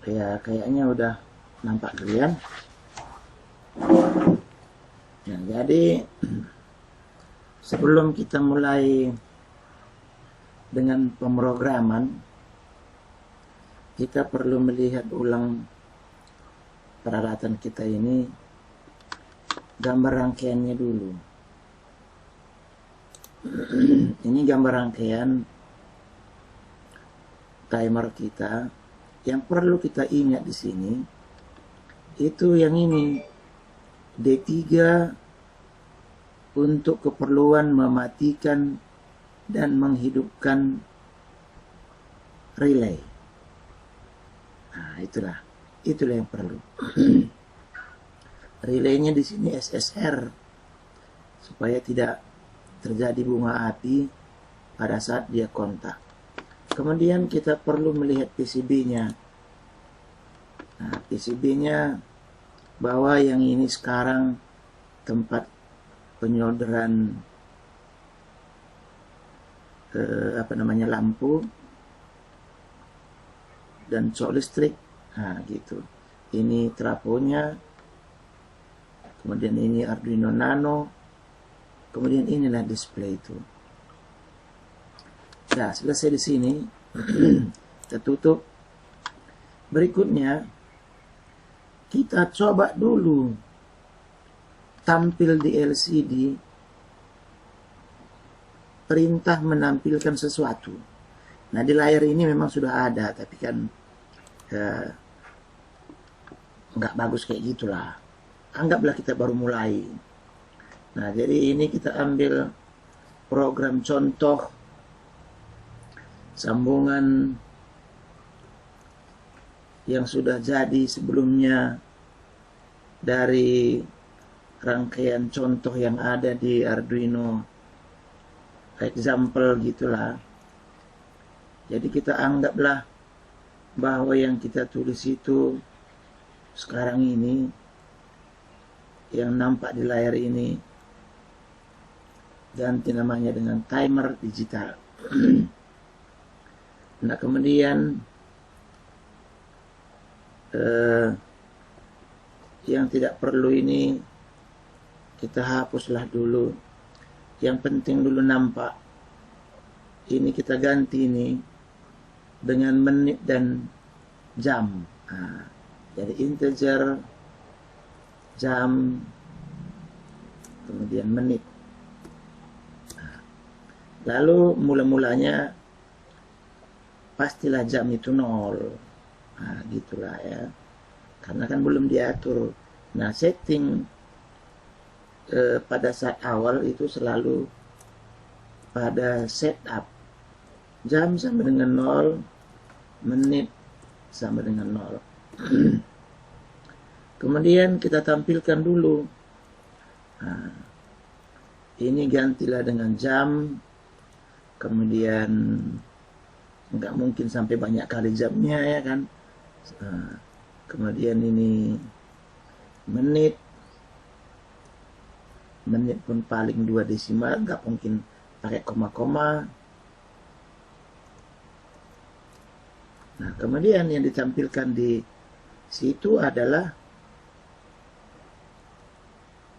Ya kayaknya udah nampak kalian. Nah, jadi sebelum kita mulai dengan pemrograman, kita perlu melihat ulang peralatan kita ini, gambar rangkaiannya dulu. Ini gambar rangkaian timer kita. Yang perlu kita ingat di sini itu yang ini, D3 untuk keperluan mematikan dan menghidupkan relay. Nah, itulah yang perlu. Relaynya di sini SSR supaya tidak terjadi bunga api pada saat dia kontak. Kemudian kita perlu melihat PCB-nya. Nah, PCB-nya bahwa yang ini sekarang tempat penyolderan lampu dan cok listrik. Nah, gitu. Ini trafonya. Kemudian ini Arduino Nano. Kemudian inilah display itu. Nah, selesai di sini. Kita tutup. Berikutnya kita coba dulu tampil di LCD perintah menampilkan sesuatu. Nah, di layar ini memang sudah ada, tapi kan nggak bagus kayak gitulah. Anggaplah kita baru mulai. Nah, jadi ini kita ambil program contoh sambungan yang sudah jadi sebelumnya dari rangkaian contoh yang ada di Arduino example gitulah. Jadi kita anggaplah bahwa yang kita tulis itu sekarang ini, yang nampak di layar ini, ganti namanya dengan timer digital. Nah, kemudian yang tidak perlu ini kita hapuslah dulu. Yang penting dulu nampak. Ini kita ganti ini dengan menit dan jam. Nah, jadi integer, jam, kemudian menit. Nah, lalu mula-mulanya pastilah jam itu 0. Nah, gitulah ya. Karena kan belum diatur. Nah, setting pada saat awal itu selalu pada setup. Jam sama dengan 0, menit sama dengan 0. Kemudian kita tampilkan dulu. Nah, ini gantilah dengan jam. Kemudian nggak mungkin sampai banyak kali jamnya ya kan. Kemudian ini menit pun paling 2 desimal, nggak mungkin pakai koma-koma. Nah, kemudian yang ditampilkan di situ adalah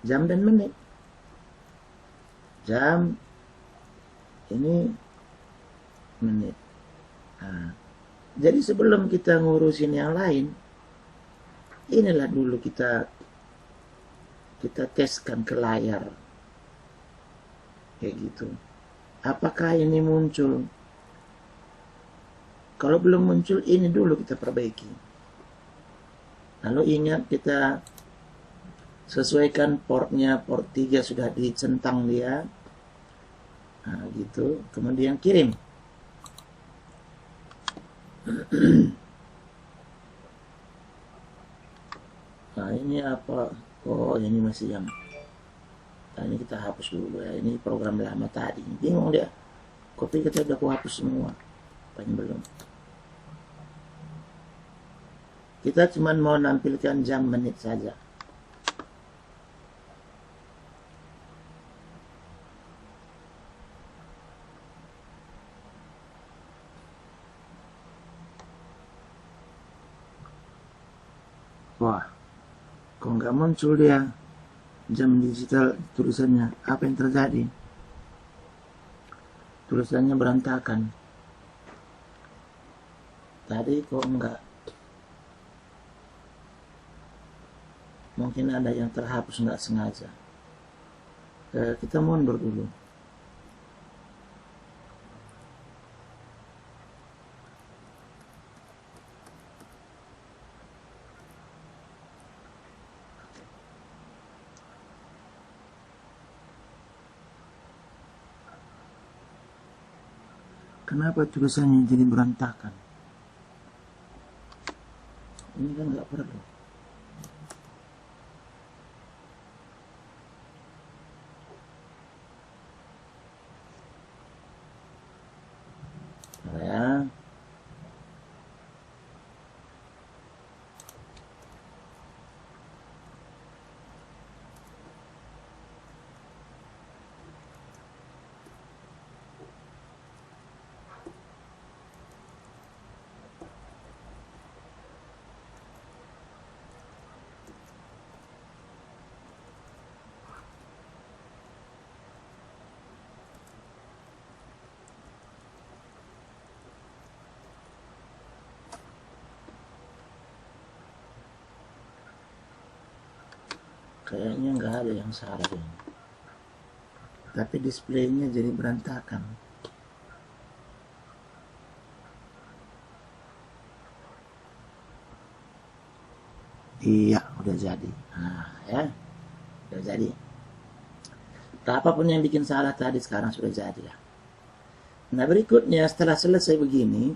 jam dan menit. Jam, ini menit. Nah, jadi sebelum kita ngurusin yang lain, inilah dulu kita teskan ke layar. Kayak gitu. Apakah ini muncul? Kalau belum muncul, ini dulu kita perbaiki. Lalu ingat kita sesuaikan portnya, port 3 sudah dicentang dia. Nah, gitu. Kemudian kirim. Nah, ini apa? Oh, ini masih yang... Nah, ini kita hapus dulu ya. Ini program lama tadi. Bingung dia. Kopi kita udah aku hapus semua. Apanya belum? Kita cuma mau nampilkan jam menit saja. Wah, kok nggak muncul dia jam digital tulisannya? Apa yang terjadi? Tulisannya berantakan. Tadi kok enggak? Mungkin ada yang terhapus nggak sengaja. Kita mundur dulu. Kenapa tulisannya jadi berantakan? Ini kan nggak perlu. Ya. Kayaknya nggak ada yang salah ini. Tapi displaynya jadi berantakan. Iya, udah jadi. Nah, ya, udah jadi. Apapun yang bikin salah tadi sekarang sudah jadi ya. Nah, berikutnya setelah selesai begini,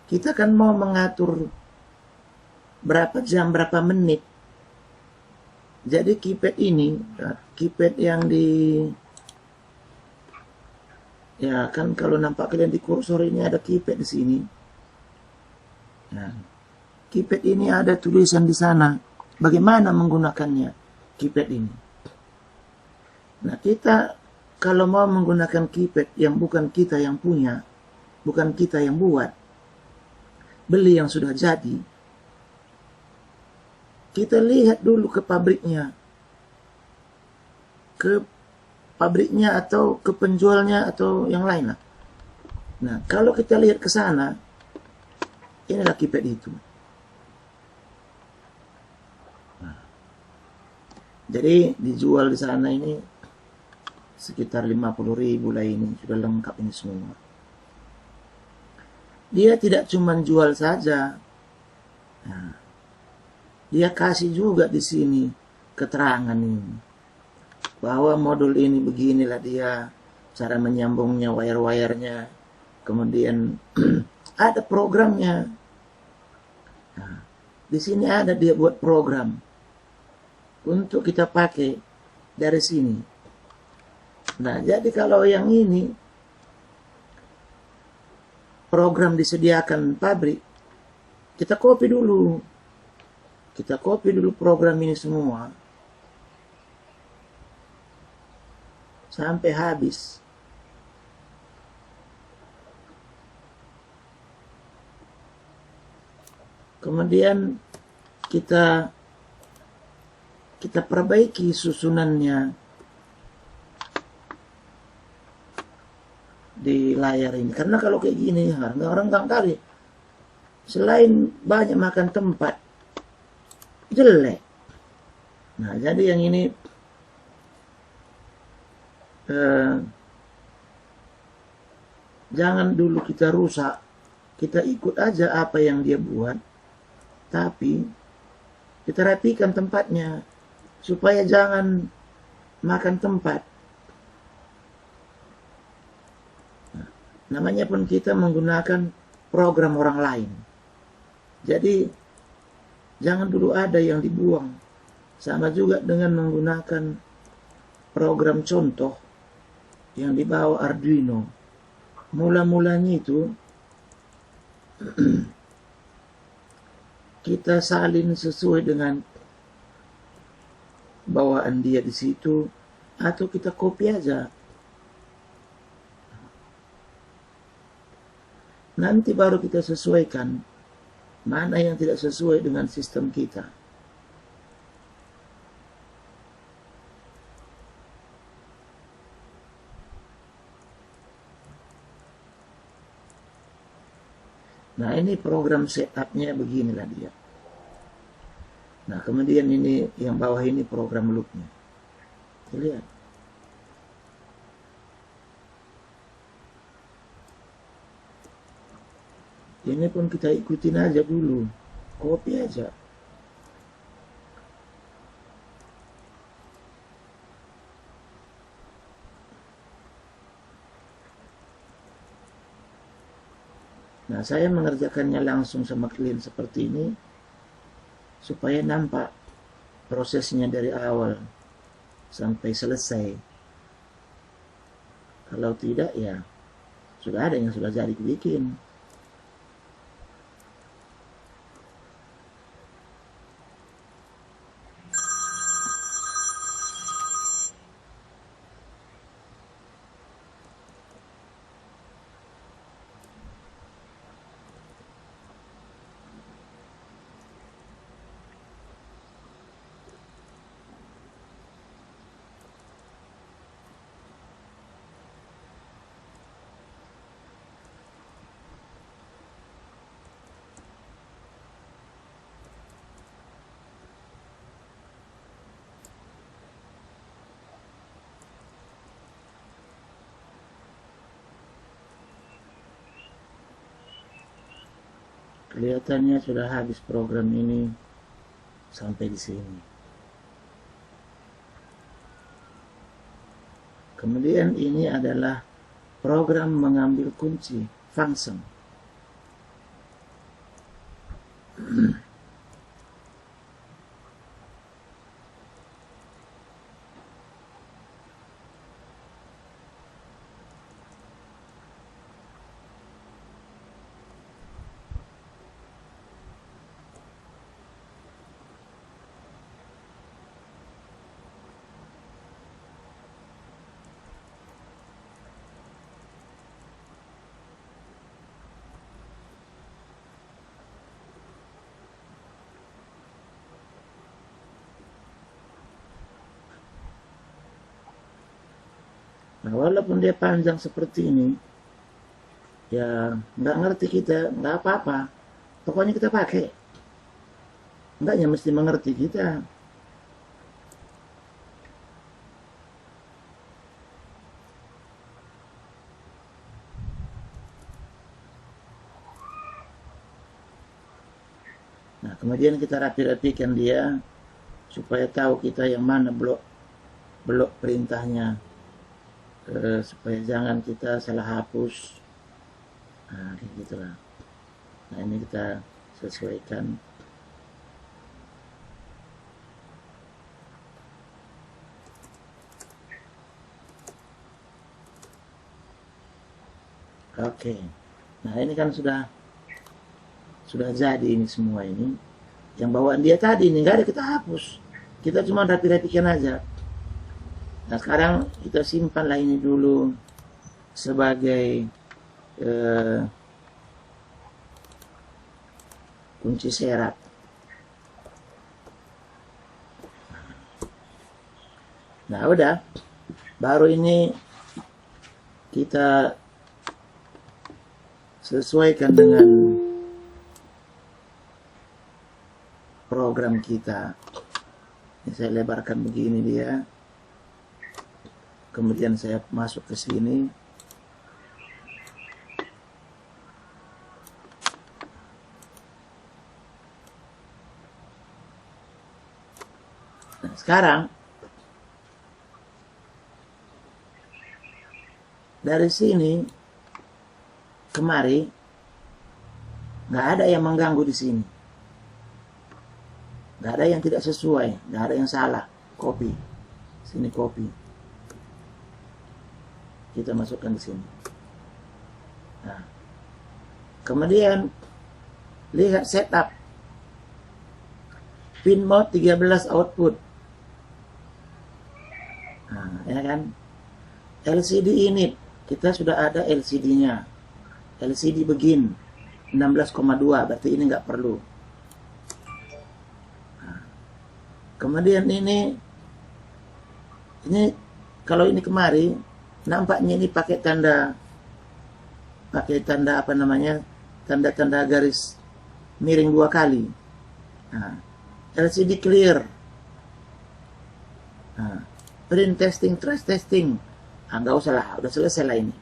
kita kan mau mengatur berapa jam, berapa menit. Jadi keypad ini, keypad yang di, ya kan kalau nampak kalian di kursor ini ada keypad di sini. Nah, keypad ini ada tulisan di sana. Bagaimana menggunakannya keypad ini? Nah, kita kalau mau menggunakan keypad yang bukan kita yang punya, bukan kita yang buat, beli yang sudah jadi, kita lihat dulu ke pabriknya. Ke pabriknya atau ke penjualnya atau yang lain lah. Nah, kalau kita lihat ke sana, inilah keypad itu. Nah, jadi dijual di sana ini sekitar 50.000 lah ini, sudah lengkap ini semua. Dia tidak cuma jual saja. Nah, dia kasih juga di sini keterangan ini bahwa modul ini beginilah dia cara menyambungnya, wire-wirenya, kemudian ada programnya. Nah, di sini ada dia buat program untuk kita pakai dari sini. Nah, jadi kalau yang ini program disediakan pabrik, kita copy dulu. Kita copy dulu program ini semua sampai habis. Kemudian kita perbaiki susunannya di layar ini. Karena kalau kayak gini, orang nggak kali. Selain banyak makan tempat, jelek. Nah, jadi yang ini jangan dulu kita rusak. Kita ikut aja apa yang dia buat, tapi kita rapikan tempatnya supaya jangan makan tempat. Nah, namanya pun kita menggunakan program orang lain. Jadi jangan dulu ada yang dibuang. Sama juga dengan menggunakan program contoh yang dibawa Arduino. Mula-mulanya itu kita salin sesuai dengan bawaan dia di situ, atau kita copy aja. Nanti baru kita sesuaikan mana yang tidak sesuai dengan sistem kita. Nah, ini program setupnya beginilah dia. Nah, kemudian ini yang bawah ini program loopnya. Kita lihat. Ini pun kita ikutin aja dulu. Copy aja. Nah, saya mengerjakannya langsung sama klien seperti ini supaya nampak prosesnya dari awal sampai selesai. Kalau tidak, ya sudah ada yang sudah jadi bikin. Kelihatannya sudah habis program ini sampai di sini. Kemudian ini adalah program mengambil kunci function. Nah, walaupun dia panjang seperti ini, ya nggak ngerti kita, nggak apa-apa. Pokoknya kita pakai. Enggaknya mesti mengerti kita. Nah, kemudian kita rapi-rapikan dia supaya tahu kita yang mana blok perintahnya. Supaya jangan kita salah hapus. Nah, kayak gitulah. Nah, ini kita sesuaikan. Oke. Nah, ini kan sudah jadi ini semua ini. Yang bawaan dia tadi ini nggak ada kita hapus. Kita cuma rapi-rapikan aja. Nah, sekarang kita simpanlah ini dulu sebagai kunci syarat. Nah, udah. Baru ini kita sesuaikan dengan program kita. Ini saya lebarkan begini dia. Kemudian saya masuk ke sini. Nah, sekarang dari sini kemari nggak ada yang mengganggu di sini. Nggak ada yang tidak sesuai, nggak ada yang salah. Copy. Sini copy. Kita masukkan di sini. Nah, kemudian lihat setup. Pin mode 13 output. Nah, ya kan? LCD init. Kita sudah ada LCD-nya. LCD begin 16,2, berarti ini nggak perlu. Nah, kemudian ini kalau ini kemari nampaknya ini pakai tanda apa namanya, tanda-tanda garis miring 2 kali. Nah, LCD clear. Nah, print testing, trace testing. Nggak usah lah, udah selesai lah ini.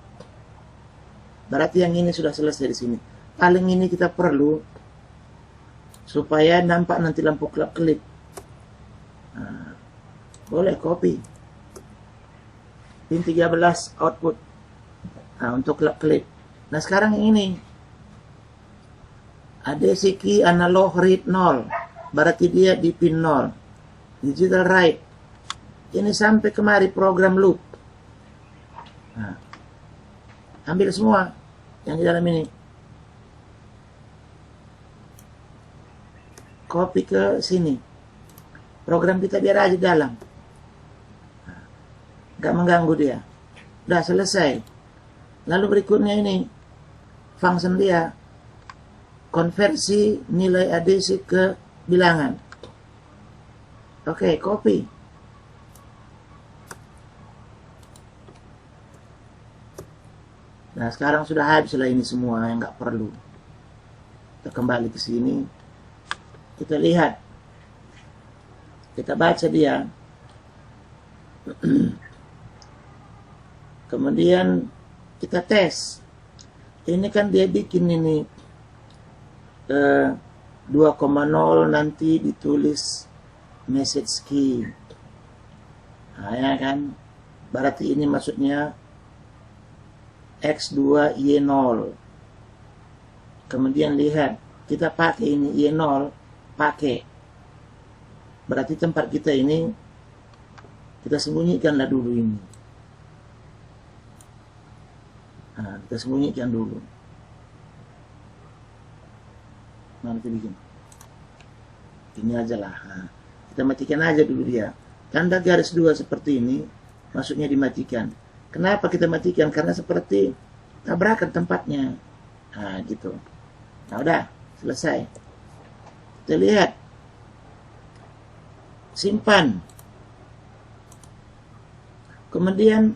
Berarti yang ini sudah selesai di sini. Paling ini kita perlu supaya nampak nanti lampu kelap-kelip. Nah, boleh copy. Pin 13 output. Nah, untuk kelap-kelip. Nah, sekarang yang ini. ADC key analog read 0. Berarti dia di pin 0. Digital write. Ini sampai kemari program loop. Nah, ambil semua yang di dalam ini. Copy ke sini. Program kita biar aja di dalam. Gak mengganggu dia. Udah selesai. Lalu berikutnya ini. Function dia. Konversi nilai ADC ke bilangan. Oke, copy. Nah, sekarang sudah habis lah ini semua yang nggak perlu. Kita kembali ke sini. Kita lihat. Kita baca dia. Kemudian kita tes. Ini kan dia bikin ini 2,0 nanti ditulis message key. Nah, ya kan. Berarti ini maksudnya X2Y0. Kemudian lihat, kita pakai ini Y0, pakai. Berarti tempat kita ini kita sembunyikanlah dulu ini. Nah, kita sembunyikan dulu. Nanti bikin. Ini aja lah. Nah, kita matikan aja dulu dia. Tanda garis 2 seperti ini, maksudnya dimatikan. Kenapa kita matikan? Karena seperti tabrakan tempatnya. Nah, gitu. Nah, udah. Selesai. Kita lihat. Simpan. Kemudian,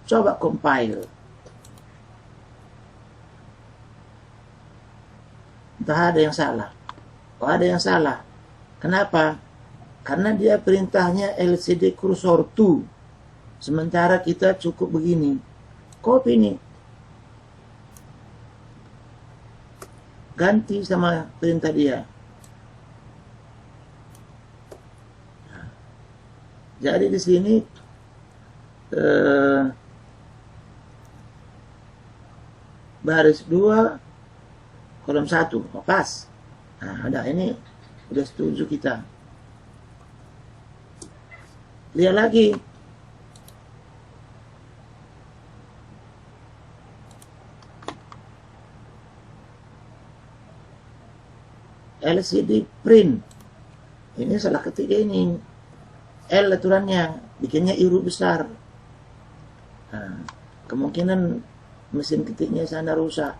coba compile. Entah ada yang salah. Oh, ada yang salah. Kenapa? Karena dia perintahnya LCD cursor to. Sementara kita cukup begini. Copy nih. Ganti sama perintah dia. Jadi di sini baris 2 kolom 1. Oh, pas. Nah, ada ini udah setuju kita. Lihat lagi. LCD print. Ini salah ketik ini. L aturannya, bikinnya huruf besar. Nah, kemungkinan mesin ketiknya sana rusak.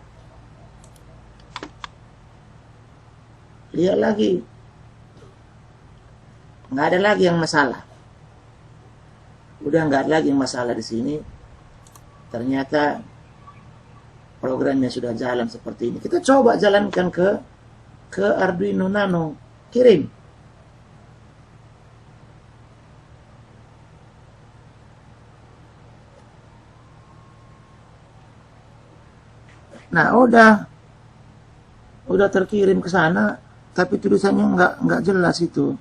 Lihat lagi. Nggak ada lagi yang masalah. Udah nggak ada lagi yang masalah di sini. Ternyata programnya sudah jalan seperti ini. Kita coba jalankan ke Arduino Nano. Kirim. Nah, udah terkirim ke sana, tapi tulisannya nggak jelas itu.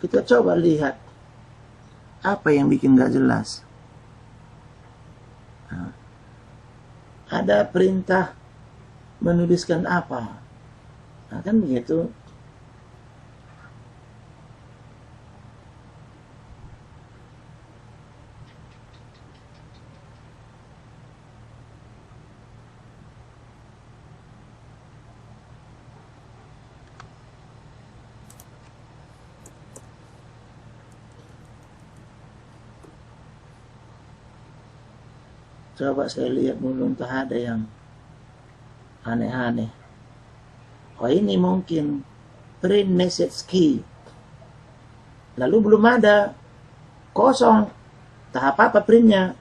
Kita coba lihat apa yang bikin nggak jelas. Nah, ada perintah menuliskan apa? Nah, kan begitu. Coba saya lihat dulu, entah ada yang aneh-aneh. Oh, ini mungkin print message key. Lalu belum ada, kosong, tak apa-apa printnya.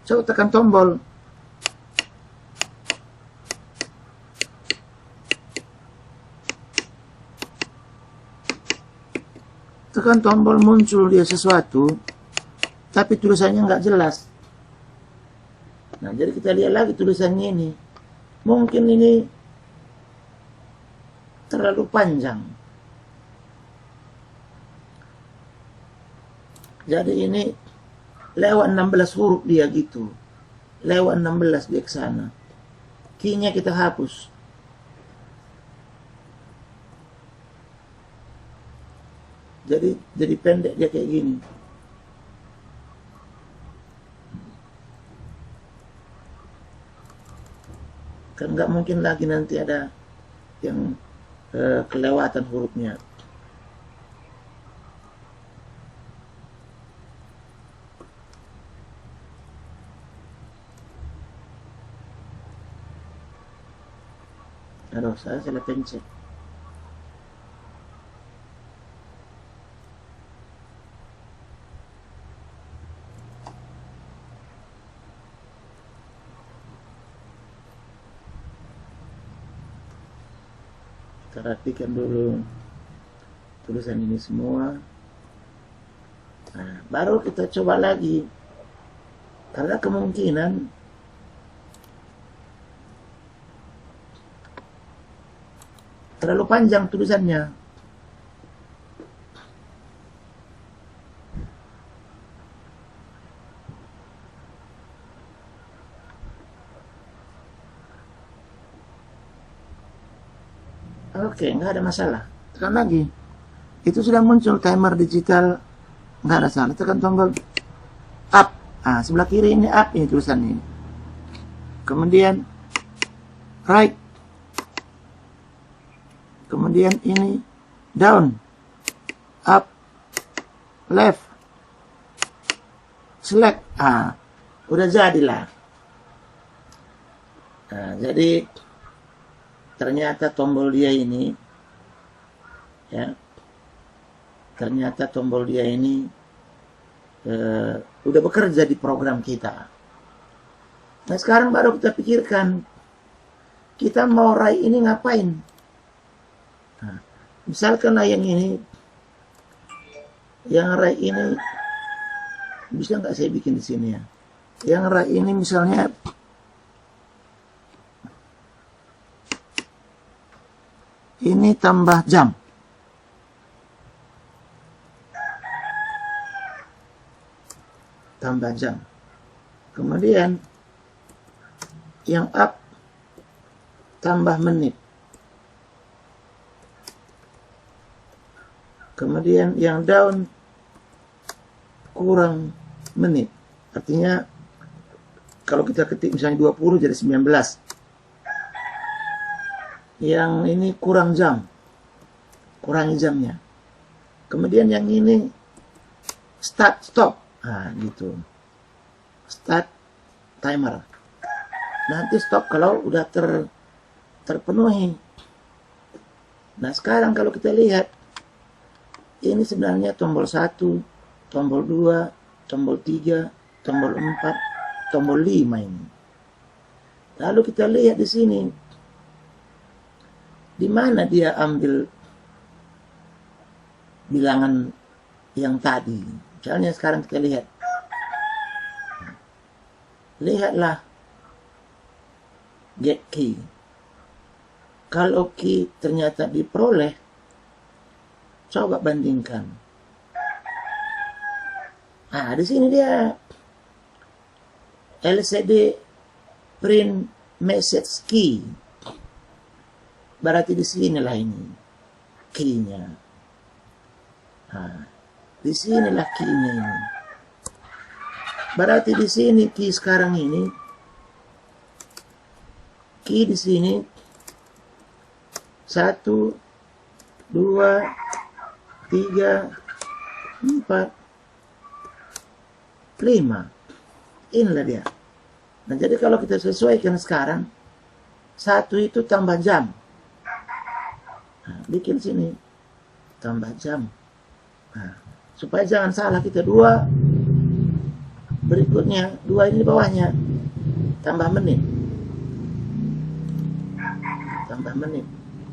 Coba tekan tombol. tekan tombol muncul dia sesuatu, tapi tulisannya nggak jelas. Nah, jadi kita lihat lagi tulisannya ini. Mungkin ini terlalu panjang. Jadi ini lewat 16 huruf dia gitu. Lewat 16 dia ke sana. Key-nya kita hapus. Jadi pendek dia kayak gini. Kan nggak mungkin lagi nanti ada yang kelewatan hurufnya. Aduh, saya salah pencet. Kita rapikan dulu tulisan ini semua. Nah, baru kita coba lagi. Karena kemungkinan terlalu panjang tulisannya. Oke, nggak ada masalah. Tekan lagi. Itu sudah muncul timer digital. Nggak ada salah. Tekan tombol up. Ah, sebelah kiri ini up ini tulisannya. Kemudian right. Kemudian ini down, up, left, select. Ah, udah jadilah. Nah, jadi ternyata tombol dia ini, ya, ternyata tombol dia ini udah bekerja di program kita. Nah, sekarang baru kita pikirkan, kita mau raih ini ngapain? Nah, misalkan yang ini, yang raih ini, bisa nggak saya bikin di sini ya? Yang raih ini misalnya, ini tambah jam. Tambah jam. Kemudian yang up tambah menit. Kemudian yang down kurang menit. Artinya kalau kita ketik misalnya 20 jadi 19. Yang ini kurang jam. Kurangi jamnya. Kemudian yang ini start stop. Nah, gitu. Start timer. Nanti stop kalau udah terpenuhi. Nah, sekarang kalau kita lihat, ini sebenarnya tombol 1, tombol 2, tombol 3, tombol 4, tombol 5 ini. Lalu kita lihat di sini, di mana dia ambil bilangan yang tadi. Misalnya sekarang kita lihat. Lihatlah get key. Kalau key ternyata diperoleh, coba bandingkan. Nah, di sini dia LCD print message key. Berarti di sinilah ini key-nya. Nah, di sinilah key-nya ini. Berarti di sini key sekarang ini, key di sini 1, 2, 3, 4, 5. Inilah dia. Nah, jadi kalau kita sesuaikan sekarang, 1 itu tambah jam. Nah, bikin sini tambah jam. Nah, supaya jangan salah kita 2. Berikutnya 2 ini di bawahnya tambah menit. Tambah menit.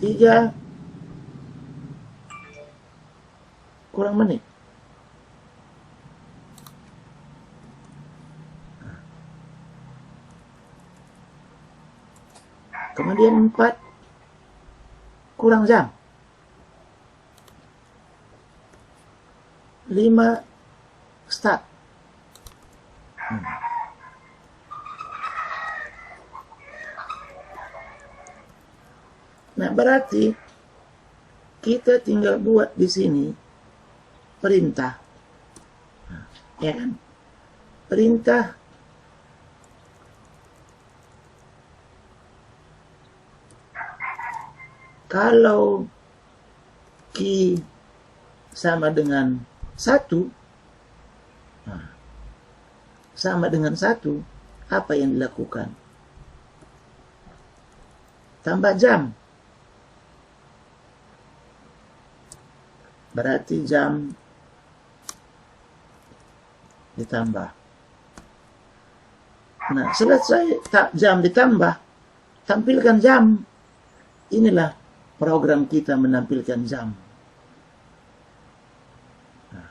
3 kurang menit. Kemudian 4 kurang jam. 5 start. Nah, berarti kita tinggal buat di sini perintah. Ya kan? Perintah kalau Q sama dengan 1, apa yang dilakukan? Tambah jam. Berarti jam ditambah. Nah, selesai jam ditambah, tampilkan jam. Inilah program kita menampilkan jam. Nah,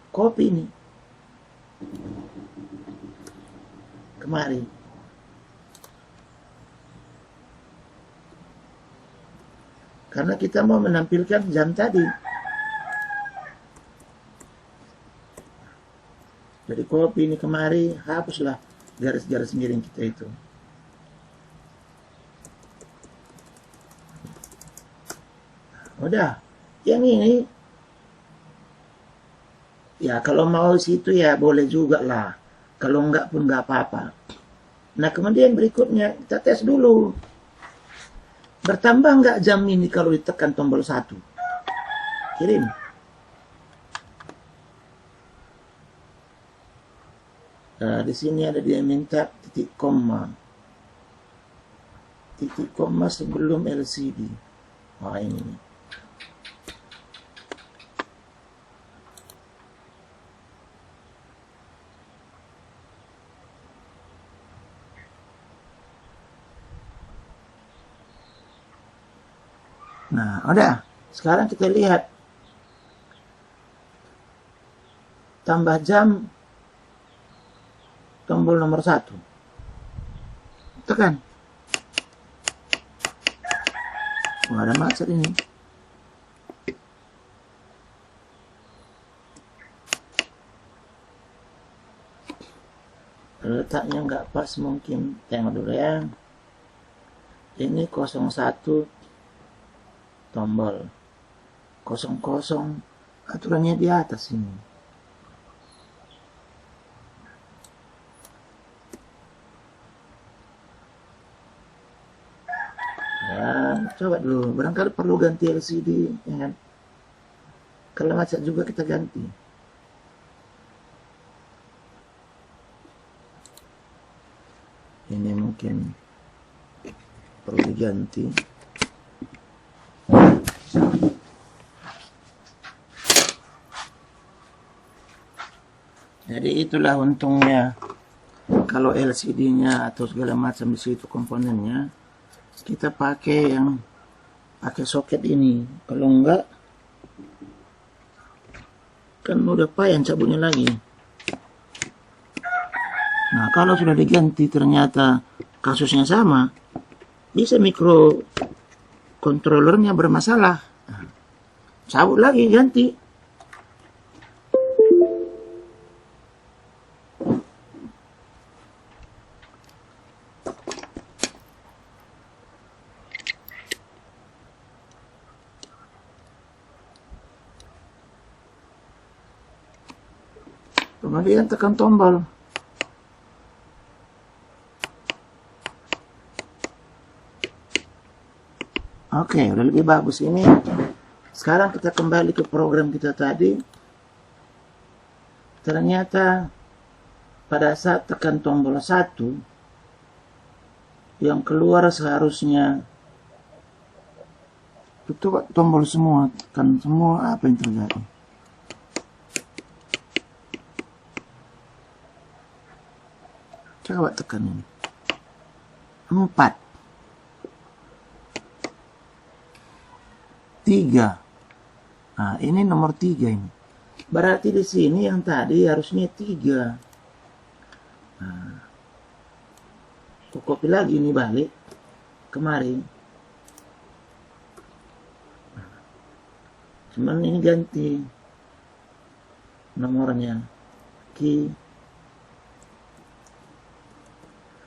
copy ini kemari. Karena kita mau menampilkan jam tadi. Jadi copy ini kemari, hapuslah garis-garis miring kita itu. Udah, yang ini ya kalau mau situ ya boleh juga lah. Kalau enggak pun enggak apa-apa. Nah, kemudian berikutnya kita tes dulu. Bertambah enggak jam ini kalau ditekan tombol 1? Kirim. Nah, di sini ada dia minta titik koma. Titik koma sebelum LCD. Wah, ini. Nah, udah. Sekarang kita lihat. Tambah jam. Tombol nomor 1. Tekan. Wah, ada macet ini. Letaknya nggak pas mungkin. Tengok dulu ya. Ini 01 tombol. 00 aturannya di atas ini. Ya, coba dulu. Barangkali perlu ganti LCD, ya kan? Kalau macet juga kita ganti. Ini mungkin perlu diganti. Jadi itulah untungnya kalau LCD-nya atau segala macam di situ komponennya kita pakai yang pakai soket ini. Kalau enggak kan udah payah cabutnya lagi. Nah, kalau sudah diganti ternyata kasusnya sama, bisa mikro controllernya bermasalah. Nah, cabut lagi, ganti. Kemudian tekan tombol. Oke, udah lebih bagus ini. Sekarang kita kembali ke program kita tadi. Ternyata pada saat tekan tombol 1, yang keluar seharusnya tutup tombol semua, tekan semua, apa yang terjadi? Coba tekan ini. 4, 3. Nah, ini nomor 3 ini. Berarti di sini yang tadi harusnya 3. Nah, aku copy lagi ini balik kemari. Nah, cuman ini ganti nomornya. Key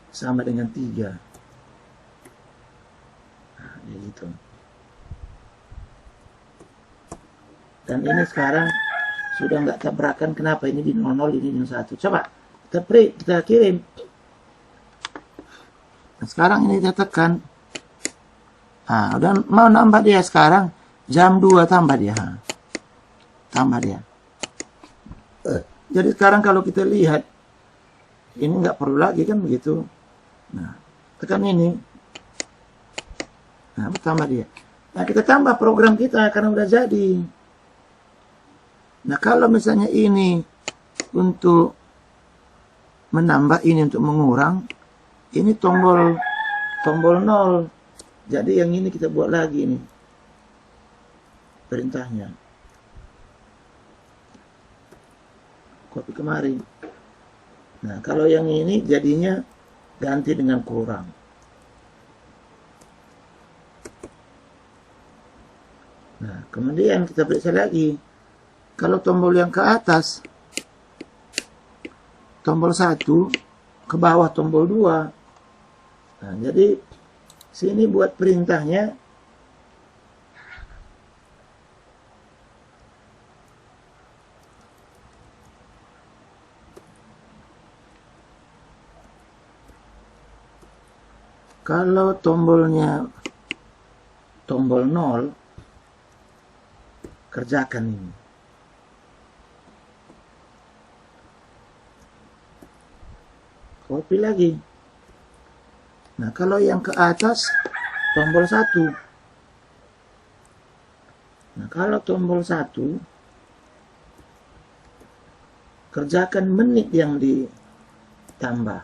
sama dengan 3. Nah, gitu. Dan ini sekarang sudah nggak tabrakan. Kenapa ini di 00, ini di 1? Coba kita kirim. Nah, sekarang ini kita tekan. Nah, udah mau nambah dia sekarang. Jam 2 tambah dia. Tambah dia. Jadi sekarang kalau kita lihat, ini nggak perlu lagi kan begitu. Nah, tekan ini. Nah, tambah dia. Nah, kita tambah program kita karena udah jadi. Nah, kalau misalnya ini untuk menambah, ini untuk mengurang, ini tombol 0. Jadi yang ini kita buat lagi ini perintahnya. Copy kemari. Nah, kalau yang ini jadinya ganti dengan kurang. Nah, kemudian kita periksa lagi. Kalau tombol yang ke atas, tombol 1, ke bawah tombol 2. Nah, jadi sini buat perintahnya. Kalau tombolnya tombol 0, kerjakan ini. Copy lagi. Nah, kalau yang ke atas tombol 1. Nah, kalau tombol 1, kerjakan menit yang ditambah.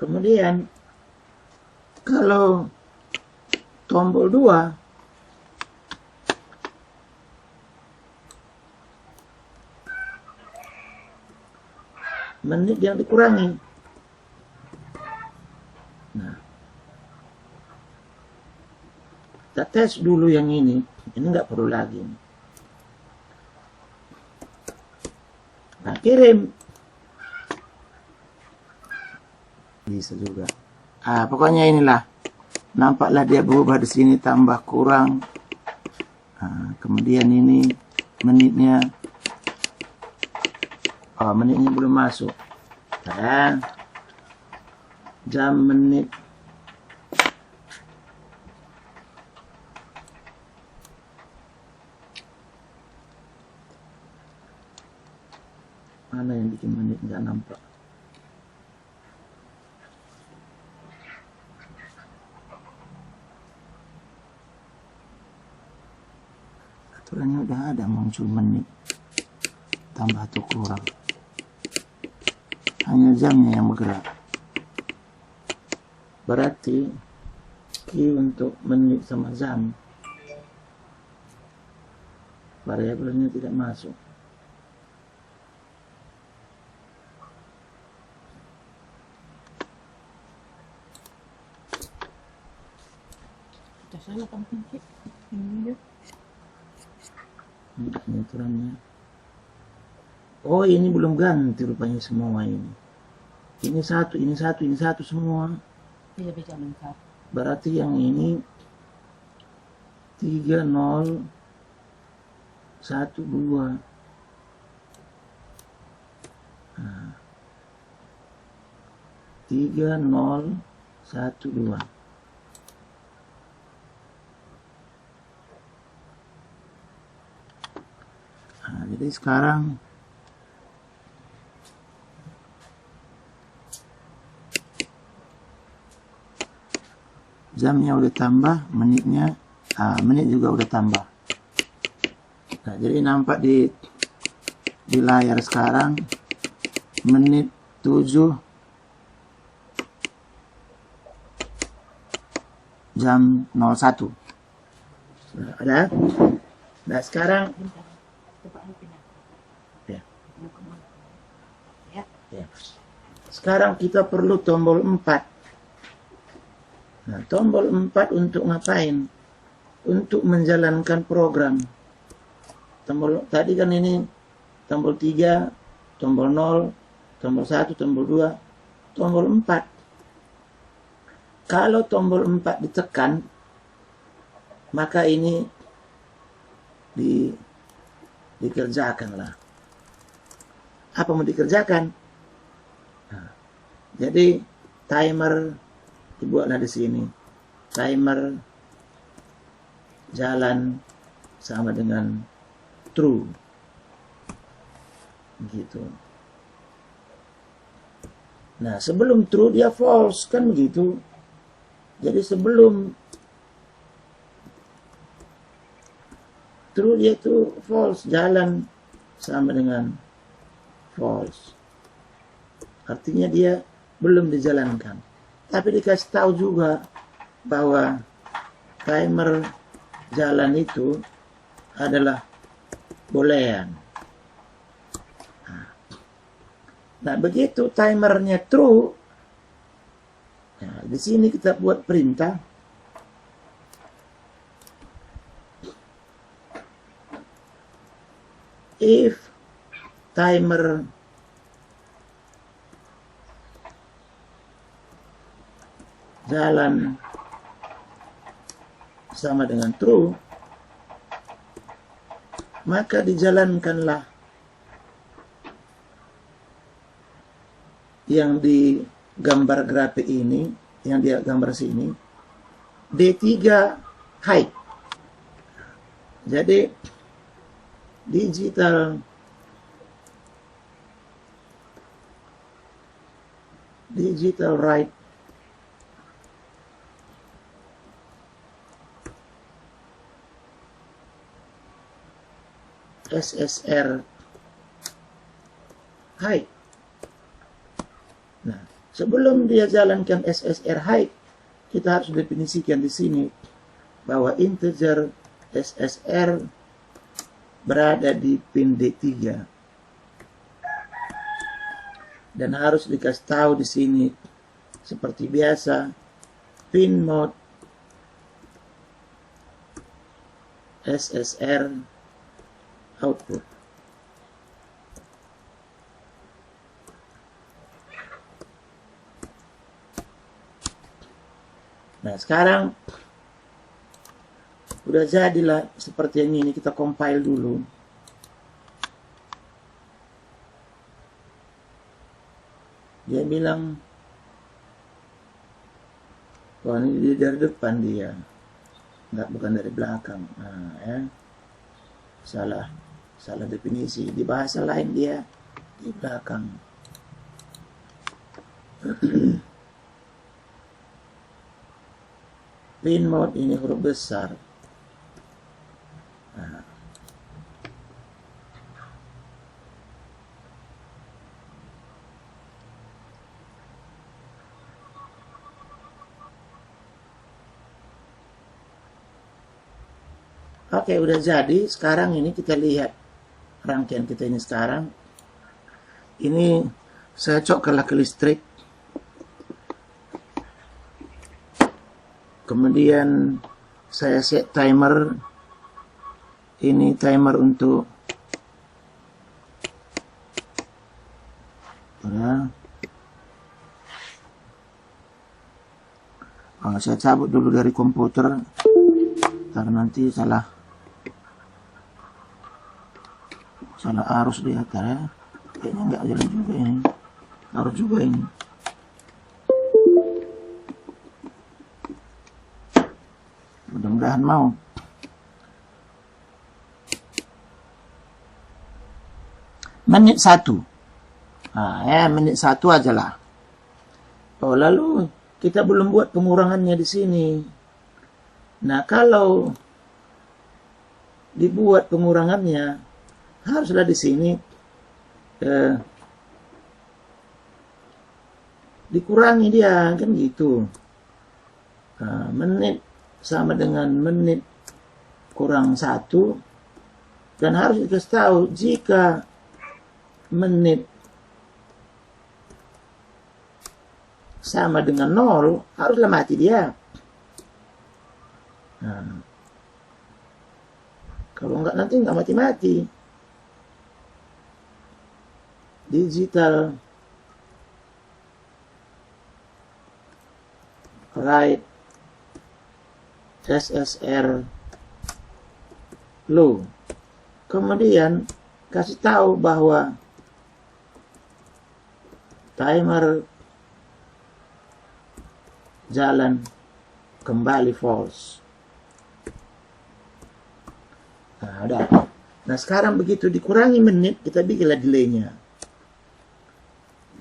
Kemudian kalau tombol 2, menit yang dikurangi. Nah, kita tes dulu yang ini nggak perlu lagi. Nah, kirim. Bisa juga. Pokoknya inilah. Nampaklah dia berubah di sini, tambah kurang. Nah, kemudian ini menitnya. Oh, menitnya belum masuk. Nah, jam, menit. Mana yang bikin menit nggak nampak? Aturannya udah ada muncul menit. Tambah atau kurang. Hanya jamnya yang bergerak. Berarti key untuk menit sama jam, variabelnya tidak masuk. Sudah salah kan kunci ini. Ini aturannya. Oh, ini belum ganti rupanya semua ini. Ini satu, ini satu, ini satu semua. Tidak bisa lengkap. Berarti yang ini 3012. Nah, 3012. Nah, jadi sekarang jamnya udah tambah, menitnya, menit juga udah tambah. Nah, jadi nampak di layar sekarang menit 7, jam 01. Sudah ada? Nah, sekarang Bentar. Coba aku pindah. ya. Ya. Ya. Sekarang kita perlu tombol 4. Nah, tombol 4 untuk ngapain? Untuk menjalankan program. Tombol tadi kan ini tombol 3, tombol 0, tombol 1, tombol 2, tombol 4. Kalau tombol 4 ditekan, maka ini dikerjakanlah. Apa mau dikerjakan? Nah, jadi timer dibuatlah di sini. Timer jalan sama dengan true. Gitu. Nah, sebelum true dia false, kan begitu. Jadi sebelum true dia itu false, jalan sama dengan false. Artinya dia belum dijalankan. Tapi dikasih tahu juga bahwa timer jalan itu adalah boolean. Nah, begitu timernya true, nah, di sini kita buat perintah if timer jalan sama dengan true, maka dijalankanlah yang di gambar grafik ini, yang dia gambar sini, D3 height. Jadi digital write SSR height. Nah, sebelum dia jalankan SSR height, kita harus definisikan di sini bahwa integer SSR berada di pin D3. Dan harus dikasih tahu di sini seperti biasa pin mode SSR output. Nah, sekarang udah jadilah seperti yang ini. Kita compile dulu. Dia bilang, wah ini dari depan dia, bukan dari belakang. Nah, ya. Salah definisi. Di bahasa lain dia di belakang. Pin mode ini huruf besar. Nah. Oke, udah jadi. Sekarang ini kita lihat rangkaian kita ini sekarang. Ini saya coklah ke listrik. Kemudian saya set timer. Ini timer untuk saya cabut dulu dari komputer karena nanti salah arus di atas ya. Kayaknya nggak jalan juga ini. Harus juga ini. Mudah-mudahan mau. Menit 1. Nah, ya menit 1 aja lah. Oh, lalu kita belum buat pengurangannya di sini. Nah, kalau dibuat pengurangannya, haruslah di sini dikurangi dia, kan gitu. Nah, menit sama dengan menit kurang 1, dan harus dikasih tahu jika menit sama dengan 0, haruslah mati dia. Nah, kalau enggak nanti enggak mati-mati. Digital write SSR low. Kemudian kasih tahu bahwa timer jalan kembali false. Nah, udah. Nah, sekarang begitu dikurangi menit, kita bikinlah delay-nya.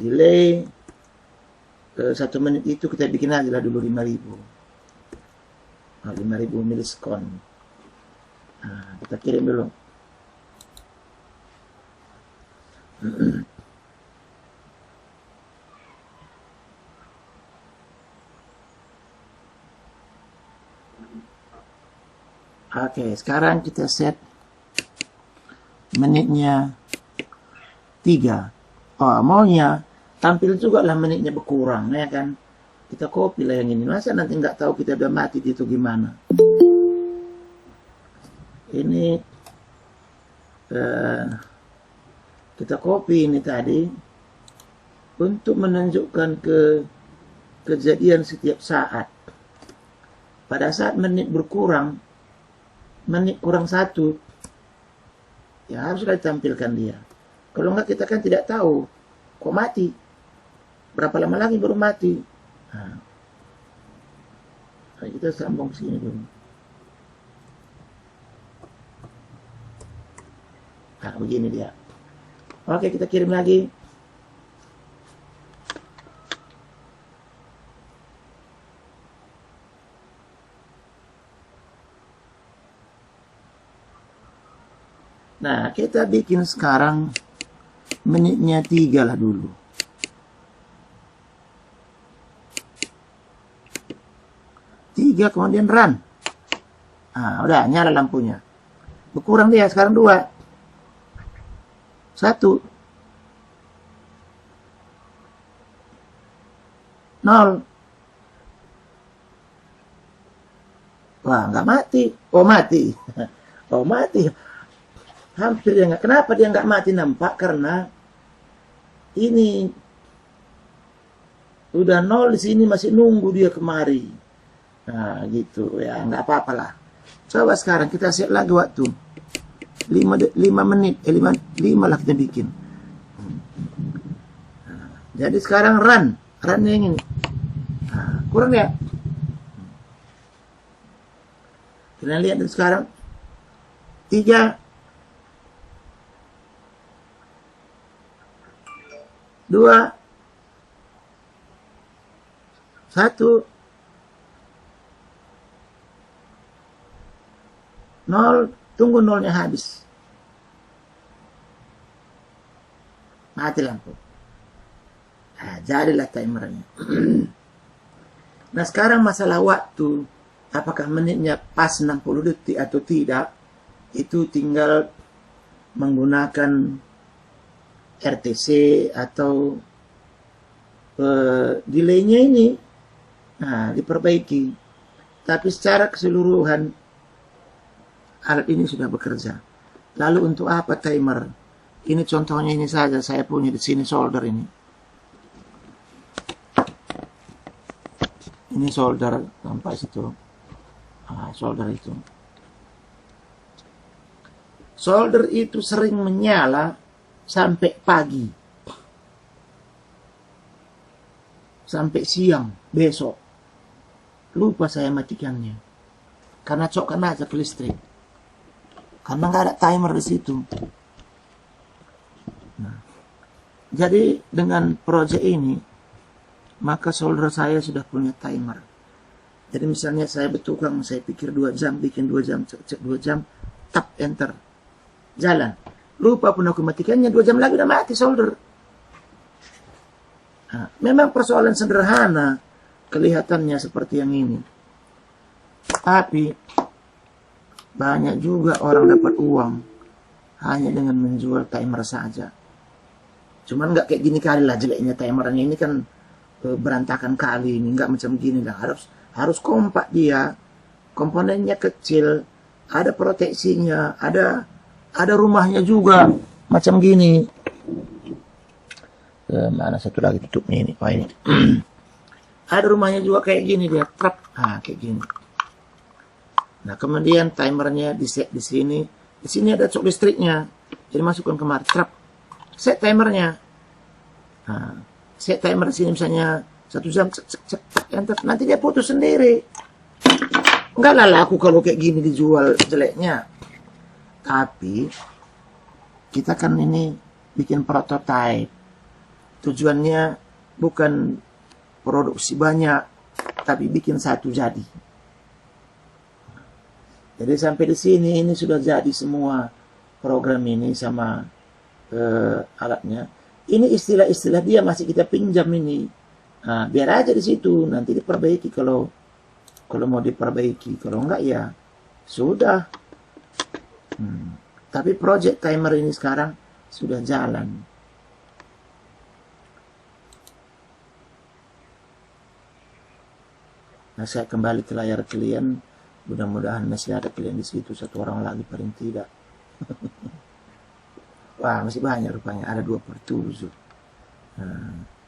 Delay 1 menit itu kita bikin aja lah dulu 5.000. 5.000 milisekon. Nah, kita kirim dulu. Oke, sekarang kita set menitnya 3. Oh, maunya tampil juga lah menitnya berkurang, ya kan? Kita copy lah yang ini. Masa nanti nggak tahu kita udah mati itu gimana? Ini kita copy ini tadi untuk menunjukkan kejadian setiap saat. Pada saat menit berkurang, menit kurang 1, ya haruslah ditampilkan dia. Kalau enggak kita kan tidak tahu kok mati. Berapa lama lagi baru mati. Nah, kita sambung sini dulu. Nah, begini dia. Oke, kita kirim lagi. Nah, kita bikin sekarang menitnya 3 lah dulu. 3 kemudian run. Nah, udah nyala lampunya. Berkurang dia sekarang 2. 1. 0. Wah, nggak mati. Oh, mati. Oh, mati. Hampir dia nggak. Kenapa dia nggak mati nampak? Karena ini udah 0 di sini masih nunggu dia kemari. Nah, gitu ya, nggak apa-apa lah. Coba sekarang kita set lagi waktu 5 menit, 5 lah kita bikin. Nah, jadi sekarang run yang ini. Nah, kurang ya. Kita lihat sekarang 3, 2, 1, 0, tunggu 0-nya habis. Mati lampu. Nah, jadilah timernya. Nah, sekarang masalah waktu, apakah menitnya pas 60 detik atau tidak, itu tinggal menggunakan RTC atau delaynya ini. Nah, diperbaiki. Tapi secara keseluruhan alat ini sudah bekerja. Lalu untuk apa timer? Ini contohnya ini saja, saya punya di sini solder ini. Ini solder, nampak situ. Solder itu. Solder itu sering menyala sampai pagi. Sampai siang besok. Lupa saya matikannya. Karena cokkan aja ke listrik. Karena nggak ada timer di situ. Nah, jadi dengan proyek ini, maka solder saya sudah punya timer. Jadi misalnya saya bertukang, saya pikir 2 jam, bikin 2 jam, cek 2 jam, tap enter, jalan. Lupa pun aku matikannya, 2 jam lagi udah mati solder. Nah, memang persoalan sederhana kelihatannya seperti yang ini. Tapi banyak juga orang dapat uang hanya dengan menjual timer saja. Cuman nggak kayak gini kali lah jeleknya timernya ini kan berantakan kali ini, nggak macam gini lah. Harus kompak dia, komponennya kecil, ada proteksinya, ada rumahnya juga macam gini. Mana satu lagi tutupnya ini? Oh ini. Ada rumahnya juga kayak gini dia, trap, kayak gini. Nah kemudian timernya di set di sini. Di sini ada cok listriknya, jadi masukkan kemari trap. Set timernya. Nah, set timer di sini misalnya 1 jam, enter, nanti dia putus sendiri. Enggak lah laku kalau kayak gini dijual jeleknya. Tapi kita kan ini bikin prototype. Tujuannya bukan produksi banyak, tapi bikin satu jadi. Jadi sampai di sini ini sudah jadi semua program ini sama alatnya. Ini istilah-istilah dia masih kita pinjam ini. Nah, biar aja di situ nanti diperbaiki kalau mau diperbaiki. Kalau enggak ya sudah. Tapi project timer ini sekarang sudah jalan. Nah, saya kembali ke layar klien. Mudah-mudahan masih ada klien di situ, 1 orang lagi paling tidak. Wah, masih banyak rupanya, ada 27. Nah.